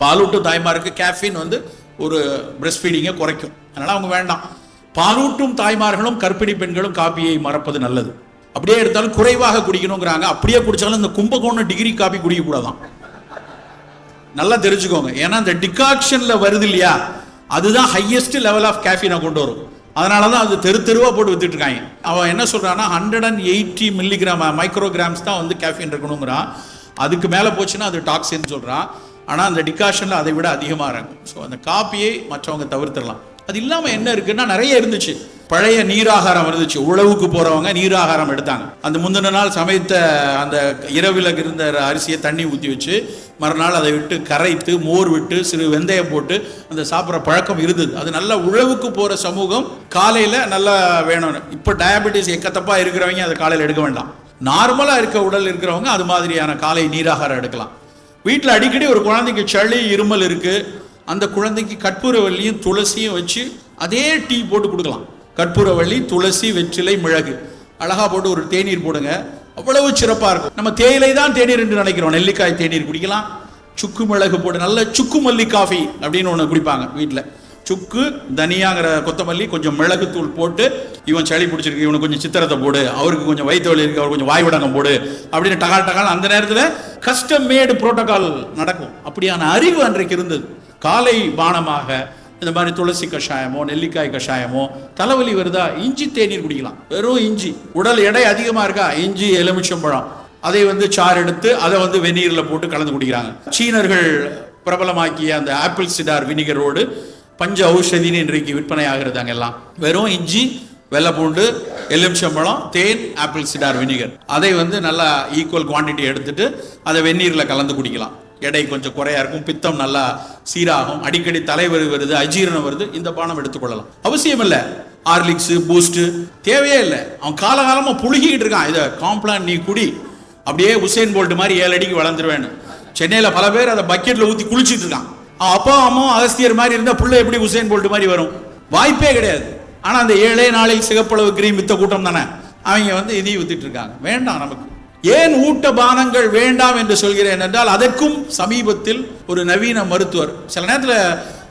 பாலூட்டும் தாய்மாருக்கு கேஃபீன் வந்து ஒரு பிரஸ்ட் ஃபீடிங்கை குறைக்கும், அதனால அவங்க வேண்டாம். பாலூட்டும் தாய்மார்களும் கர்ப்பிணி பெண்களும் காப்பியை மறப்பது நல்லது. அப்படியே எடுத்தாலும் குறைவாக குடிக்கணுங்கிறாங்க. அப்படியே குடிச்சாலும் இந்த கும்பகோணம் டிகிரி காப்பி குடிக்க கூடாதான், நல்லா தெரிஞ்சுக்கோங்க. ஏன்னா இந்த டிகாக்ஷன்ல வருது இல்லையா, அதுதான் ஹையஸ்ட் லெவல் ஆஃப் கேஃபீனை கொண்டு வரும். அதனாலதான் அது தெருவா போட்டு வித்துட்டு இருக்காங்க. அவன் என்ன சொல்றான்னா 180 மில்லிகிராம் மைக்ரோகிராம்ஸ் தான் வந்து கேஃபீன் இருக்கணுங்கிறான். அதுக்கு மேல போச்சுன்னா அது டாக்ஸின் சொல்றான். ஆனா அந்த டிகாஷன்ல அதை விட அதிகமா இருக்கும். ஸோ அந்த காப்பியை மற்றவங்க தவிர்த்திடலாம். அது இல்லாம என்ன இருக்குன்னா நிறைய இருந்துச்சு. பழைய நீராகாரம் இருந்துச்சு. உழவுக்கு போறவங்க நீராகாரம் எடுத்தாங்க. அந்த முந்தின நாள் சமைத்த அந்த இரவில் இருந்த அரிசியை தண்ணி ஊற்றி வச்சு மறுநாள் அதை விட்டு கரைத்து மோர் விட்டு சிறு வெந்தயம் போட்டு அந்த சாப்பிட்ற பழக்கம் இருந்தது. அது நல்ல உழவுக்கு போற சமூகம் காலையில நல்லா வேணும்னு. இப்போ டயபெட்டிஸ் எக்கத்தப்பா இருக்கிறவங்க அதை காலையில் எடுக்க வேண்டாம். நார்மலா இருக்க உடல் இருக்கிறவங்க அது மாதிரியான காலை நீராகாரம் எடுக்கலாம். வீட்டில் அடிக்கடி ஒரு குழந்தைக்கு சளி இருமல் இருக்கு, அந்த குழந்தைக்கு கற்பூரவல்லியும் துளசியும் வச்சு அதே டீ போட்டு கொடுக்கலாம். கற்பூரவள்ளி, துளசி, வெற்றிலை, மிளகு அழகா போட்டு ஒரு தேநீர் போடுங்க, அவ்வளவு சிறப்பா இருக்கும். நம்ம தேயிலை தான் தேநீர் என்று நினைக்கிறோம். நெல்லிக்காய் தேநீர் குடிக்கலாம். சுக்கு மிளகு போட்டு நல்ல சுக்கு மல்லி காஃபி அப்படின்னு ஒன்று குடிப்பாங்க வீட்டில். சுக்கு, தனியாங்கிற கொத்தமல்லி, கொஞ்சம் மிளகு தூள் போட்டு, இவன் சளி பிடிச்சிருக்கு, இவனுக்கு கொஞ்சம் சித்திரத்தை போடு, அவருக்கு கொஞ்சம் வயிற்று வலி இருக்கு, அவர் கொஞ்சம் வாய் விடங்கம் போடு அப்படின்னு டகால் அந்த நேரத்தில் கஸ்டம் மேடு புரோட்டோகால் நடக்கும். அப்படியான அறிவு அன்றைக்கு இருந்தது. காலை பானமாக இந்த மாதிரி துளசி கஷாயமோ நெல்லிக்காய் கஷாயமோ, தலைவலி வருதா இஞ்சி தேநீர் குடிக்கலாம். வெறும் இஞ்சி. உடல் எடை அதிகமா இருக்கா, இஞ்சி எலுமிச்சம்பழம் அதை வந்து சாறு எடுத்து அதை வந்து வெந்நீரில் போட்டு கலந்து குடிக்கிறாங்க. சீனர்கள் பிரபலமாக்கிய அந்த ஆப்பிள் சிடார் வினிகரோடு பஞ்ச ஔஷதின்னு இன்றைக்கு விற்பனை ஆகிறது. அங்கெல்லாம் வெறும் இஞ்சி, வெள்ளை பூண்டு, எலுமிச்சம்பழம், தேன், ஆப்பிள் சிடார் வினிகர் அதை வந்து நல்லா ஈக்குவல் குவான்டிட்டி எடுத்துட்டு அதை வெந்நீரில் கலந்து குடிக்கலாம். எடை கொஞ்சம் குறையா இருக்கும், பித்தம் நல்லா சீராகும், அடிக்கடி தலைவலி வருது, அஜீரணம் வருது, இந்த பானம் எடுத்துக்கொள்ளலாம். அவசியம் இல்லை ஹார்லிக்ஸ் பூஸ்ட் தேவையே இல்லை. அவன் காலகாலமா புழுகிட்டு இருக்கான், இதை காம்ப்ளான் நீ குடி, அப்படியே உசேன் போல்ட் மாதிரி 7 அடிக்கு வளர்ந்துருவேன்னு. சென்னையில் பல பேர் அதை பக்கெட்ல ஊற்றி குளிச்சுட்டு இருக்கான். அப்பா அம்மா அகஸ்தியர் மாதிரி இருந்தா புள்ள எப்படி உசேன் போல்ட் மாதிரி வரும்? வாய்ப்பே கிடையாது. ஆனா அந்த 7 நாளைக்கு சிகப்பளவு கிரீம் வித்த கூட்டம் தானே அவங்க வந்து இதையும் வித்துட்டு இருக்காங்க. வேண்டாம். நமக்கு ஏன் ஊட்ட பானங்கள் வேண்டாம் என்று சொல்கிறேன் என்றால், அதற்கும் சமீபத்தில் ஒரு நவீன மருத்துவர், சில நேரத்தில்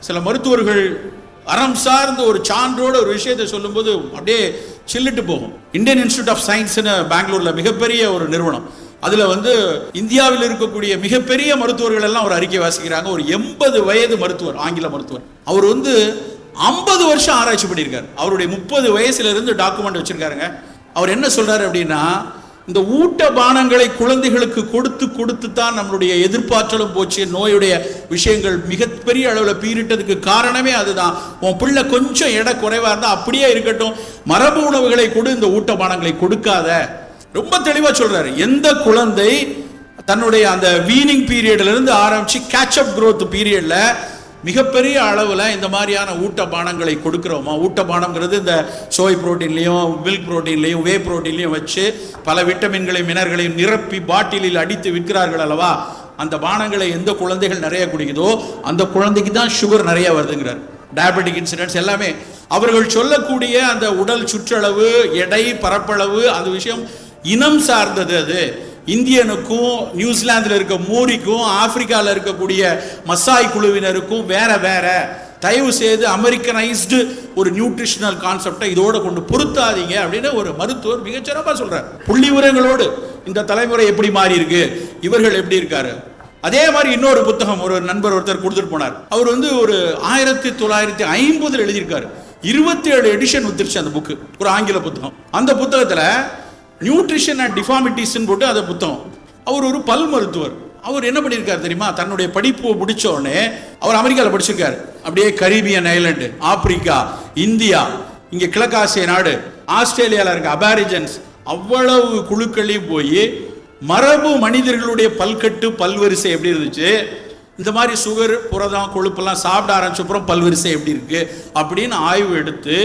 சில மருத்துவர்கள் அறம் சார்ந்த ஒரு சான்றோட ஒரு விஷயத்தை சொல்லும்போது அப்படியே சில்லிட்டு போகும். இந்தியன் இன்ஸ்டிடியூட் ஆஃப் சயின்ஸ்னு பெங்களூர்ல மிகப்பெரிய ஒரு நிறுவனம், அதுல வந்து இந்தியாவில் இருக்கக்கூடிய மிகப்பெரிய மருத்துவர்கள் எல்லாம் ஒரு அறிக்கை வாசிக்கிறாங்க. ஒரு 80 வயது மருத்துவர், ஆங்கில மருத்துவர், அவர் வந்து 50 வருஷம் ஆராய்ச்சி பண்ணியிருக்காரு. அவருடைய 30 வயசுல இருந்து டாக்குமெண்ட் வச்சிருக்காருங்க. அவர் என்ன சொல்றாரு அப்படின்னா, இந்த ஊட்ட பானங்களை குழந்தைகளுக்கு கொடுத்து கொடுத்து தான் நம்மளுடைய எதிர்ப்பாற்றலும் போச்சு, நோயுடைய விஷயங்கள் மிகப்பெரிய அளவில் பீரிட்டதுக்கு காரணமே அதுதான். உன் பிள்ளை கொஞ்சம் எடை குறைவா இருந்தா அப்படியே இருக்கட்டும், மரபு உணவுகளை கொடு, இந்த ஊட்ட பானங்களை கொடுக்காத. ரொம்ப தெளிவா சொல்றாரு. எந்த குழந்தை தன்னுடைய அந்த வீனிங் பீரியட்ல இருந்து ஆரம்பிச்சு கேட்சப் growth பீரியட்ல மிகப்பெரிய அளவில் இந்த மாதிரியான ஊட்ட பானங்களை கொடுக்குறோமா, ஊட்ட பானம்ங்கிறது இந்த சோய் புரோட்டீன்லையும் மில்க் புரோட்டீன்லையும் வே புரோட்டீன்லையும் வச்சு பல விட்டமின்களையும் மினர்களையும் நிரப்பி பாட்டிலில் அடித்து விற்கிறார்கள் அல்லவா, அந்த பானங்களை எந்த குழந்தைகள் நிறைய குடிக்குதோ அந்த குழந்தைக்கு தான் சுகர் நிறைய வருதுங்கிறார். டயபெட்டிக் இன்சிடென்ட்ஸ் எல்லாமே அவர்கள் சொல்லக்கூடிய அந்த உடல் சுற்றளவு, எடை, பரப்பளவு, அந்த விஷயம் இனம் சார்ந்தது. அது இந்தியனுக்கும் நியூசிலாந்தில் இருக்க மோரிக்கும் ஆப்பிரிக்காவில் இருக்கக்கூடிய மசாய் குழுவினருக்கும் வேற வேற. தயவு செய்து அமெரிக்கனைஸ்டு ஒரு நியூட்ரிஷனல் கான்செப்டை இதோட கொண்டு பொருத்தாதீங்க அப்படின்னு ஒரு மருத்துவர் மிகச்சிறப்பாக சொல்றார். புள்ளி உரங்களோடு இந்த தலைமுறை எப்படி மாறி இருக்கு, இவர்கள் எப்படி இருக்காரு. அதே மாதிரி இன்னொரு புத்தகம் ஒரு நண்பர் ஒருத்தர் கொடுத்துட்டு போனார். அவர் வந்து ஒரு 1950 எழுதியிருக்காரு. 27 எடிஷன் வித்துருச்சு அந்த புக்கு, ஒரு ஆங்கில புத்தகம். அந்த புத்தகத்துல நியூட்ரிஷன் அண்ட் டிஃபார்மிட்டிஸ் போட்டு அந்த புத்தகம். அவர் ஒரு பல் மருத்துவர். அவர் என்ன பண்ணியிருக்காரு தெரியுமா, தன்னுடைய படிப்பு முடிச்ச உடனே அவர் அமெரிக்காவில் படிச்சிருக்காரு. அப்படியே கரீபியன் ஐலண்டு, ஆப்பிரிக்கா, இந்தியா, இங்க கிழக்காசிய நாடு, ஆஸ்திரேலியாவில் இருக்க அபாரிஜன்ஸ், அவ்வளவு குழுக்களையும் போய் மரபு மனிதர்களுடைய பல்கட்டு பல்வரிசை எப்படி இருந்துச்சு, இந்த மாதிரி சுகர், புரதம், கொழுப்பெல்லாம் சாப்பிட ஆரம்பிச்சப்புறம் பல்வரிசை எப்படி இருக்கு அப்படின்னு ஆய்வு எடுத்து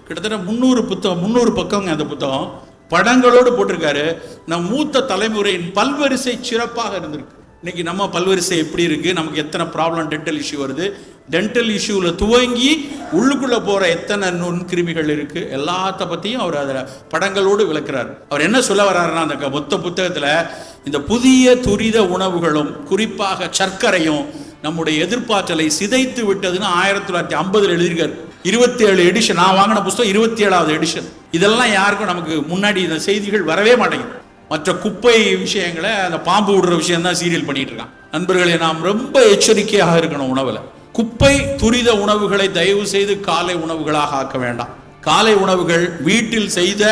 கிட்டத்தட்ட 300 பக்கங்க அந்த புத்தகம். படங்களோடு போட்டிருக்காரு. நம் மூத்த தலைமுறையின் பல்வரிசை சிறப்பாக இருந்திருக்கு. இன்னைக்கு நம்ம பல்வரிசை எப்படி இருக்கு, நமக்கு எத்தனை ப்ராப்ளம், டென்டல் இஷ்யூ வருது, டென்டல் இஷ்யூல துவங்கி உள்ளுக்குள்ள போற எத்தனை நுண்கிருமிகள் இருக்கு, எல்லாத்த பத்தியும் அவர் அதில் படங்களோடு விளக்குறாரு. அவர் என்ன சொல்ல வர்றாருன்னா, அந்த மொத்த புத்தகத்துல இந்த புதிய துரித உணவுகளும் குறிப்பாக சர்க்கரையும் நம்முடைய எதிர்ப்பாற்றலை சிதைத்து விட்டதுன்னு 1950 எழுதியிருக்காரு. 27 எடிஷன். நான் வாங்கின புத்தகம் 27வது எடிஷன். இதெல்லாம் யாருக்கும் நமக்கு முன்னாடி இந்த செய்திகள் வரவே மாட்டேங்குது. மற்ற குப்பை விஷயங்களை, அந்த பாம்பு விடுற விஷயம் தான் சீரியல் பண்ணிட்டு இருக்கான். நண்பர்களே, நாம் ரொம்ப எச்சரிக்கையாக இருக்கணும். உணவுல குப்பை துரித உணவுகளை தயவு செய்து காலை உணவுகளாக ஆக்க வேண்டாம். காலை உணவுகள் வீட்டில் செய்த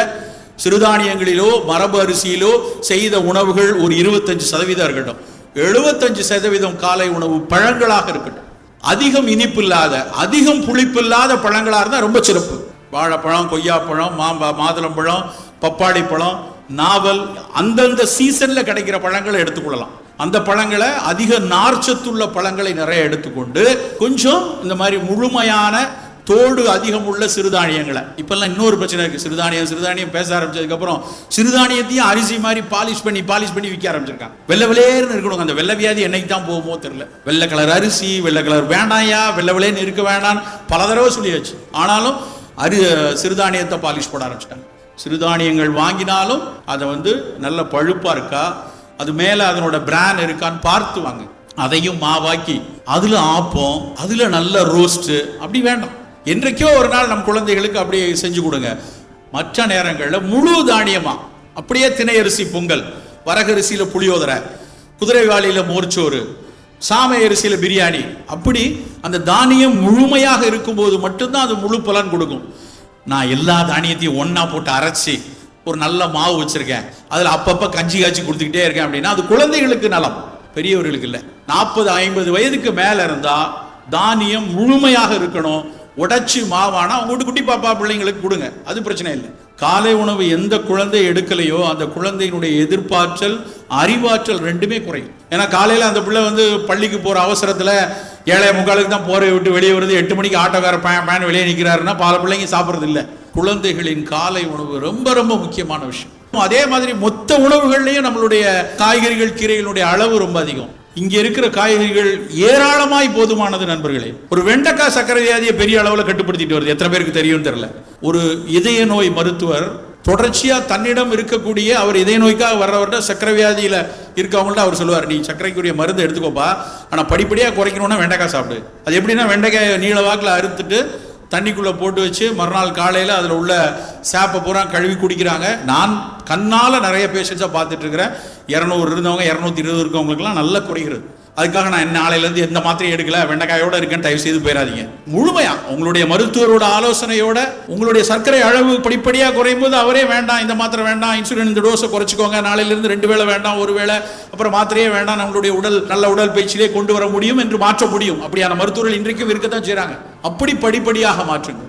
சிறுதானியங்களிலோ மரபு அரிசியிலோ செய்த உணவுகள் ஒரு 25% இருக்கட்டும். 75% காலை உணவு பழங்களாக இருக்கட்டும். அதிகம் இனிப்பு இல்லாத, அதிகம் புளிப்பு இல்லாத பழங்களா இருந்தா ரொம்ப சிறப்பு. வாழைப்பழம், கொய்யாப்பழம், மாதுளம்பழம், பப்பாளி பழம், நாவல், அந்தந்த சீசன்ல கிடைக்கிற பழங்களை எடுத்துக்கொள்ளலாம். அந்த பழங்களை, அதிக நார்ச்சத்துள்ள பழங்களை நிறைய எடுத்துக்கொண்டு, கொஞ்சம் இந்த மாதிரி முழுமையான தோடு அதிகம் உள்ள சிறுதானியங்களை. இப்பெல்லாம் இன்னொரு பிரச்சனை இருக்கு. சிறுதானியம் பேச ஆரம்பிச்சதுக்கு அப்புறம் சிறுதானியத்தையும் அரிசி மாதிரி பாலிஷ் பண்ணி விற்க ஆரம்பிச்சிருக்காங்க. வெள்ளை வெள்ளையர்னு இருக்கணும். அந்த வெள்ளை வியாதி என்னைக்கு தான் போகுமோ தெரியல. வெள்ளை கலர் அரிசி, வெள்ளை கலர் வேண்டாயா, வெள்ளை வெள்ளையன்னு இருக்க வேண்டான்னு பல தடவை சொல்லியாச்சு. ஆனாலும் சிறுதானியத்தை பாலிஷ் போட ஆரம்பிச்சிட்டாங்க. சிறுதானியங்கள் வாங்கினாலும் அதை நல்ல பழுப்பா இருக்கா, அது மேல அதனோட பிராண்ட் இருக்கான்னு பார்த்து வாங்க. அதையும் மாவாக்கி அதுல ஆப்பம், அதுல நல்ல ரோஸ்ட், அப்படி வேண்டாம். என்றைக்கோ ஒரு நாள் நம் குழந்தைகளுக்கு அப்படியே செஞ்சு கொடுங்க. மற்ற நேரங்களில் முழு தானியமா அப்படியே திணை அரிசி பொங்கல், வரகரிசியில புளியோதரை, குதிரைவாளியில மோர்ச்சோறு, சாமை அரிசியில பிரியாணி, அப்படி அந்த தானியம் முழுமையாக இருக்கும்போது மட்டும்தான் அது முழு பலன் கொடுக்கும். நான் எல்லா தானியத்தையும் ஒன்னா போட்டு அரைச்சி ஒரு நல்ல மாவு வச்சிருக்கேன், அதுல அப்பப்ப கஞ்சி காய்ச்சி கொடுத்துக்கிட்டே இருக்கேன் அப்படின்னா அது குழந்தைகளுக்கு நலம், பெரியவர்களுக்கு இல்லை. 40-50 வயதுக்கு மேல இருந்தா தானியம் முழுமையாக இருக்கணும். உடைச்சி மாவானா உங்கள்கிட்ட குட்டி பாப்பா பிள்ளைங்களுக்கு கொடுங்க, அது பிரச்சனை இல்லை. காலை உணவு எந்த குழந்தை எடுக்கலையோ அந்த குழந்தையினுடைய எதிர்ப்பாற்றல், அறிவாற்றல் ரெண்டுமே குறையும். ஏன்னா காலையில அந்த பிள்ளை பள்ளிக்கு போற அவசரத்துல 7:45 தான் போரை விட்டு வெளியே வருது, 8 மணிக்கு ஆட்டோக்கார பேன் வெளியே நிற்கிறாருன்னா பல பிள்ளைங்க சாப்பிட்றது இல்லை. குழந்தைகளின் காலை உணவு ரொம்ப ரொம்ப முக்கியமான விஷயம். அதே மாதிரி மொத்த உணவுகள்லையும் நம்மளுடைய காய்கறிகள், கீரைகளுடைய அளவு ரொம்ப அதிகம். இங்க இருக்கிற காய்கறிகள் ஏராளமாய் போதுமானது. நண்பர்களே, ஒரு வெண்டைக்காய் சர்க்கரை வியாதியை பெரிய அளவில் கட்டுப்படுத்திட்டு வருது. எத்தனை பேருக்கு தெரியும் தெரியல. ஒரு இதய நோய் மருத்துவர் தொடர்ச்சியா தன்னிடம் இருக்கக்கூடிய, அவர் இதய நோய்க்காக வர்றவர்கிட்ட சர்க்கரை வியாதியில இருக்கவங்கள்ட்ட அவர் சொல்லுவார், நீ சர்க்கரைக்குரிய மருந்து எடுத்துக்கோப்பா, ஆனா படிப்படியா குறைக்கணும்னா வெண்டைக்காய் சாப்பிடு. அது எப்படின்னா, வெண்டைக்காய் நீள வாக்கில் அறுத்துட்டு தண்ணிக்குள்ள போட்டு வச்சு மறுநாள் காலையில அதுல உள்ள சாப்பை பூரா கழுவி குடிக்கிறாங்க. நான் கண்ணால நிறைய பேஷண்ட்ஸா பார்த்துட்டு இருக்கிறேன். 200 இருந்தவங்க 220 இருக்கவங்களுக்குலாம் நல்லா குறைகிறது. அதுக்காக நான் என்ன நாளையில இருந்து எந்த மாத்திரையும் எடுக்கல, வெண்டைக்காயோட இருக்கேன்னு தயவு செய்து போயிடாதீங்க. முழுமையா உங்களுடைய மருத்துவரோட ஆலோசனையோட உங்களுடைய சர்க்கரை அளவு படிப்படியா குறையும் போது அவரே வேண்டாம், இந்த மாத்திரை வேண்டாம், இன்சுலின் இந்த டோஸை குறைச்சிக்கோங்க, நாளையில இருந்து 2 வேளை வேண்டாம், 1 வேளை, அப்புறம் மாத்திரையே வேண்டாம், நம்மளுடைய உடல் நல்ல உடல் பயிற்சியிலே கொண்டு வர முடியும் என்று மாற்ற முடியும். அப்படியான மருத்துவர்கள் இன்றைக்கும் இருக்கத்தான் செய்றாங்க. அப்படி படிப்படியாக மாற்றுங்க.